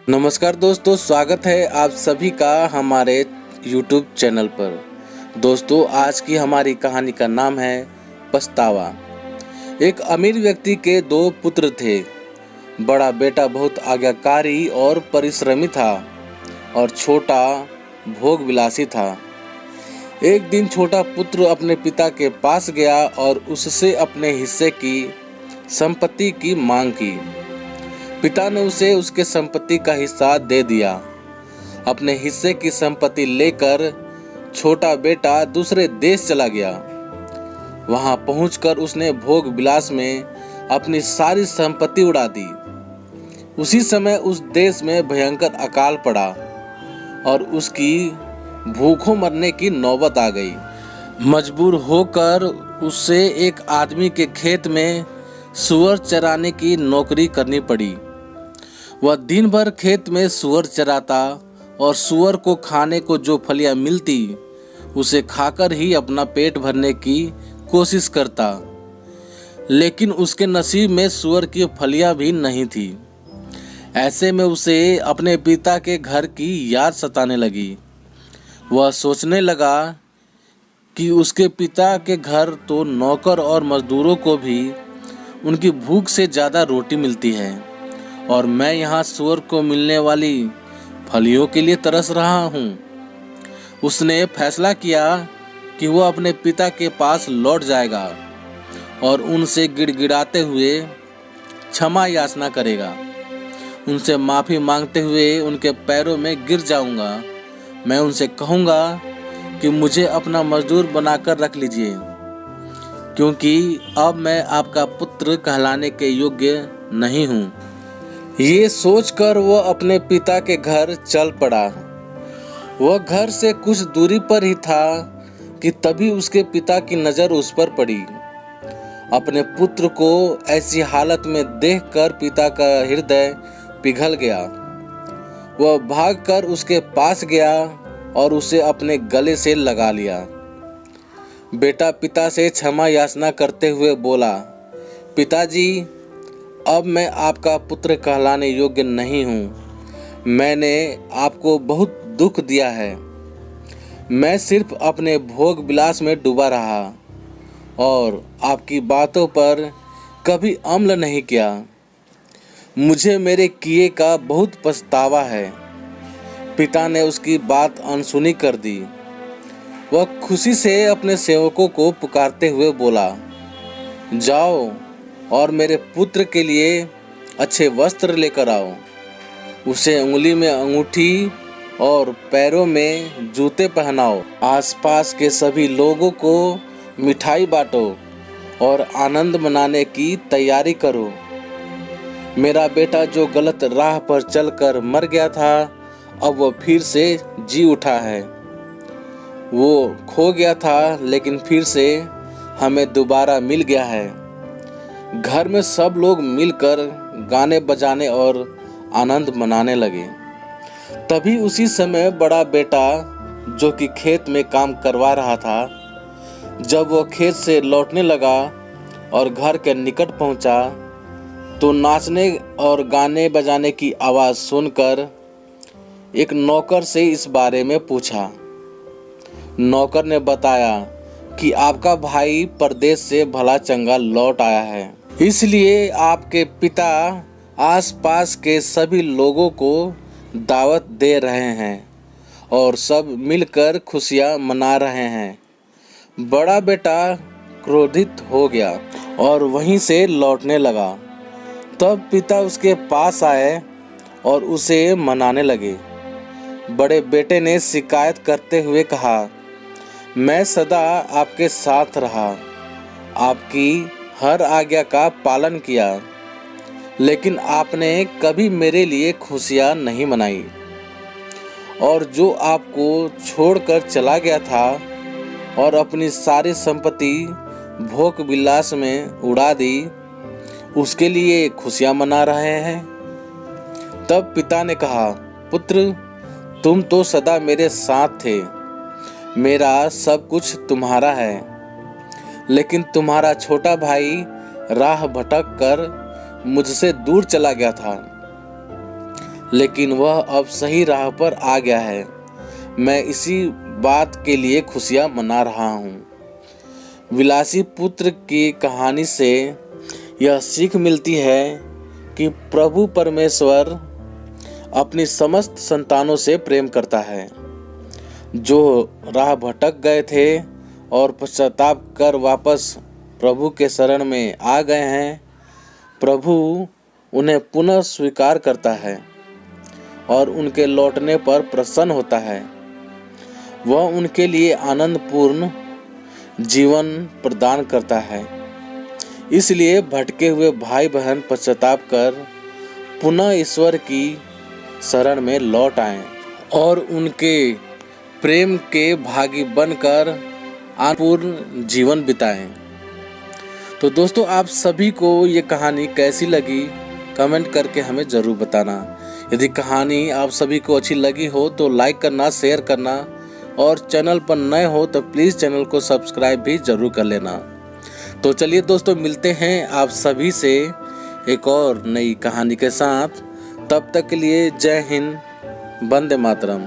नमस्कार दोस्तों, स्वागत है आप सभी का हमारे YouTube चैनल पर। दोस्तों, आज की हमारी कहानी का नाम है पछतावा। एक अमीर व्यक्ति के दो पुत्र थे। बड़ा बेटा बहुत आज्ञाकारी और परिश्रमी था और छोटा भोग विलासी था। एक दिन छोटा पुत्र अपने पिता के पास गया और उससे अपने हिस्से की संपत्ति की मांग की। पिता ने उसे उसके संपत्ति का हिस्सा दे दिया। अपने हिस्से की संपत्ति लेकर छोटा बेटा दूसरे देश चला गया। वहां पहुंचकर उसने भोग विलास में अपनी सारी संपत्ति उड़ा दी। उसी समय उस देश में भयंकर अकाल पड़ा और उसकी भूखों मरने की नौबत आ गई। मजबूर होकर उसे एक आदमी के खेत में सूअर चराने की नौकरी करनी पड़ी। वह दिन भर खेत में सूअर चराता और सूअर को खाने को जो फलियां मिलती उसे खाकर ही अपना पेट भरने की कोशिश करता, लेकिन उसके नसीब में सूअर की फलियां भी नहीं थी। ऐसे में उसे अपने पिता के घर की याद सताने लगी। वह सोचने लगा कि उसके पिता के घर तो नौकर और मजदूरों को भी उनकी भूख से ज़्यादा रोटी मिलती है और मैं यहाँ सूअर को मिलने वाली फलियों के लिए तरस रहा हूँ। उसने फैसला किया कि वह अपने पिता के पास लौट जाएगा और उनसे गिड़गिड़ाते हुए क्षमा याचना करेगा। उनसे माफ़ी मांगते हुए उनके पैरों में गिर जाऊंगा। मैं उनसे कहूँगा कि मुझे अपना मजदूर बनाकर रख लीजिए, क्योंकि अब मैं आपका पुत्र कहलाने के योग्य नहीं हूँ। ये सोचकर वह अपने पिता के घर चल पड़ा। वह घर से कुछ दूरी पर ही था कि तभी उसके पिता की नज़र उस पर पड़ी। अपने पुत्र को ऐसी हालत में देखकर पिता का हृदय पिघल गया। वह भागकर उसके पास गया और उसे अपने गले से लगा लिया। बेटा पिता से क्षमा याचना करते हुए बोला, पिताजी, अब मैं आपका पुत्र कहलाने योग्य नहीं हूँ। मैंने आपको बहुत दुख दिया है। मैं सिर्फ अपने भोग विलास में डूबा रहा और आपकी बातों पर कभी अमल नहीं किया। मुझे मेरे किए का बहुत पछतावा है। पिता ने उसकी बात अनसुनी कर दी। वह खुशी से अपने सेवकों को पुकारते हुए बोला, जाओ और मेरे पुत्र के लिए अच्छे वस्त्र लेकर आओ। उसे उंगली में अंगूठी और पैरों में जूते पहनाओ। आसपास के सभी लोगों को मिठाई बांटो और आनंद मनाने की तैयारी करो। मेरा बेटा जो गलत राह पर चलकर मर गया था, अब वह फिर से जी उठा है। वो खो गया था लेकिन फिर से हमें दोबारा मिल गया है। घर में सब लोग मिलकर गाने बजाने और आनंद मनाने लगे। तभी उसी समय बड़ा बेटा, जो कि खेत में काम करवा रहा था, जब वह खेत से लौटने लगा और घर के निकट पहुंचा, तो नाचने और गाने बजाने की आवाज़ सुनकर एक नौकर से इस बारे में पूछा। नौकर ने बताया कि आपका भाई परदेश से भला चंगा लौट आया है, इसलिए आपके पिता आसपास के सभी लोगों को दावत दे रहे हैं और सब मिलकर खुशियां मना रहे हैं। बड़ा बेटा क्रोधित हो गया और वहीं से लौटने लगा। तब पिता उसके पास आए और उसे मनाने लगे। बड़े बेटे ने शिकायत करते हुए कहा, मैं सदा आपके साथ रहा, आपकी हर आज्ञा का पालन किया, लेकिन आपने कभी मेरे लिए खुशियाँ नहीं मनाई। और जो आपको छोड़कर चला गया था और अपनी सारी संपत्ति भोग विलास में उड़ा दी, उसके लिए खुशियाँ मना रहे हैं। तब पिता ने कहा, पुत्र, तुम तो सदा मेरे साथ थे। मेरा सब कुछ तुम्हारा है, लेकिन तुम्हारा छोटा भाई राह भटक कर मुझसे दूर चला गया था। लेकिन वह अब सही राह पर आ गया है। मैं इसी बात के लिए खुशियाँ मना रहा हूँ। विलासी पुत्र की कहानी से यह सीख मिलती है कि प्रभु परमेश्वर अपनी समस्त संतानों से प्रेम करता है। जो राह भटक गए थे और पश्चाताप कर वापस प्रभु के शरण में आ गए हैं, प्रभु उन्हें पुनः स्वीकार करता है और उनके लौटने पर प्रसन्न होता है। वह उनके लिए आनंदपूर्ण जीवन प्रदान करता है। इसलिए भटके हुए भाई बहन पश्चाताप कर पुनः ईश्वर की शरण में लौट आएं और उनके प्रेम के भागी बनकर आनंदपूर्ण जीवन बिताएं। तो दोस्तों, आप सभी को ये कहानी कैसी लगी कमेंट करके हमें ज़रूर बताना। यदि कहानी आप सभी को अच्छी लगी हो तो लाइक करना, शेयर करना और चैनल पर नए हो तो प्लीज़ चैनल को सब्सक्राइब भी ज़रूर कर लेना। तो चलिए दोस्तों, मिलते हैं आप सभी से एक और नई कहानी के साथ। तब तक के लिए जय हिंद, वंदे मातरम।